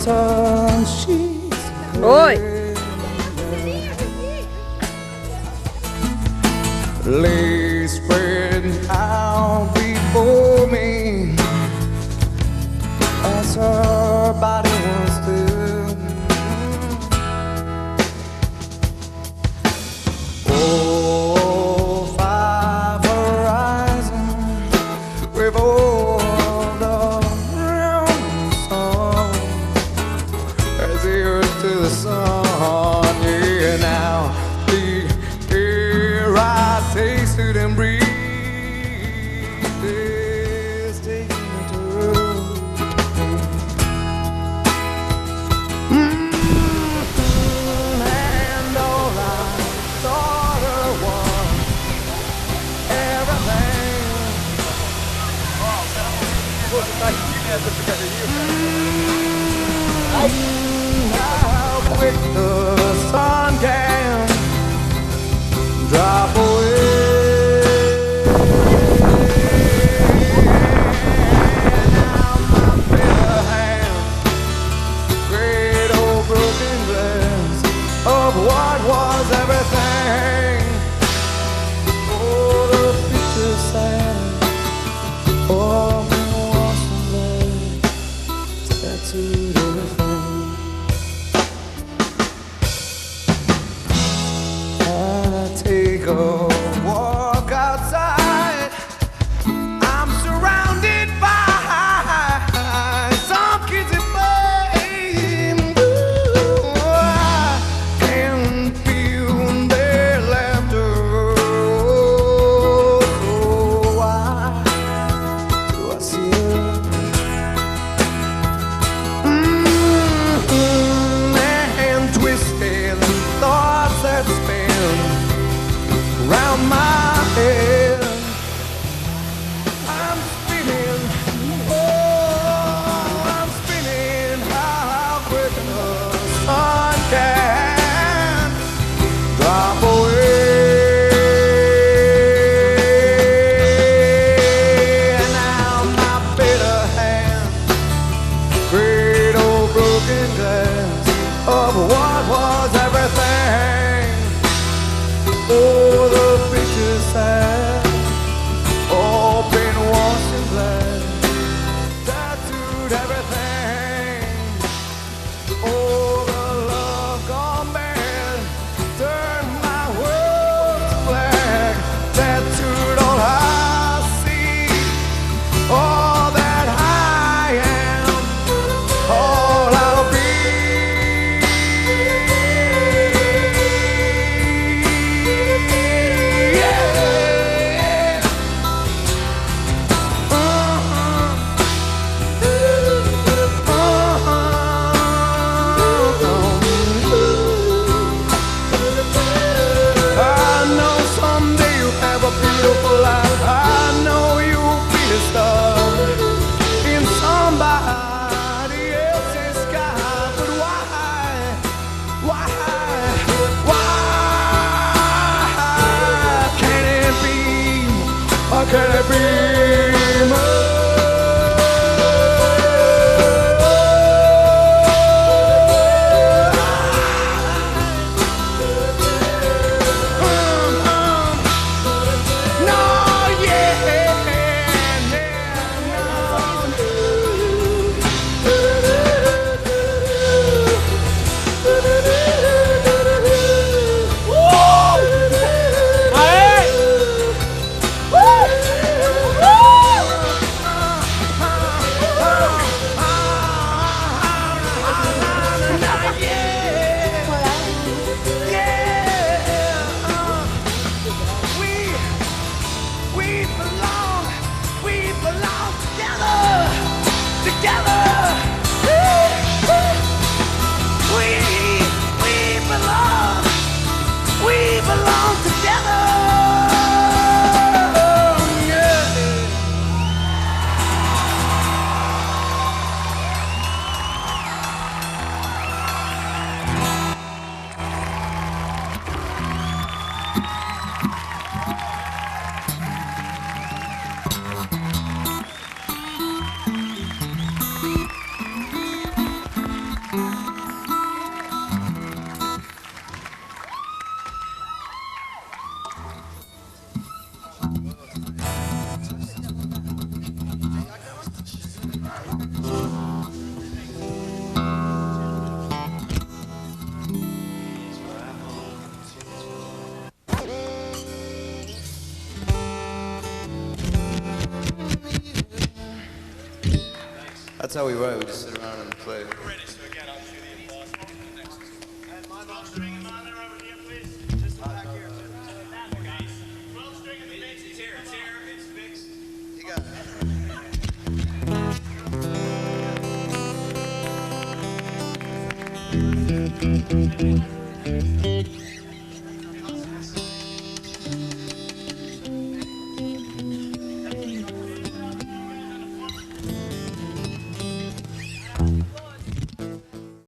sun sheets Oi! lay spread out before me as her body was still. Oh, five horizons revolved around the sun as the earth to the sun. Yeah, now the air I tasted and breathed is taking me to. And all I thought of was everything. How quick the sun can drop away. Now my bitter hand, great old broken glass of what was everything. Oh, the picture sad, oh, the washed away, tattooed everything. I take a walk outside. I'm surrounded by some kids at play. Ooh, I can feel their laughter. Oh, so why do I see it? And twisted thoughts that spin round my head. I'm spinning, oh, I'm spinning. How quick the sun can drop away. Now my bitter hand, great old broken glass of what was everything. Oh, the picture's sad, all been washed in black, tattooed everything. Oh, the love gone bad, turned my world to black, tattooed all I see, all that I am, all I'll be. I know someday you'll have a beautiful life. I know you'll be a star in somebody else's sky. But why can't it be? Why can't it be more? That's how we write. We just sit around and play. We're ready, so again, I'll do the applause for the next. And 12 string is on there over here, please. Just back here. Guys, 12 string in the bass. It's here, it's fixed. You got it.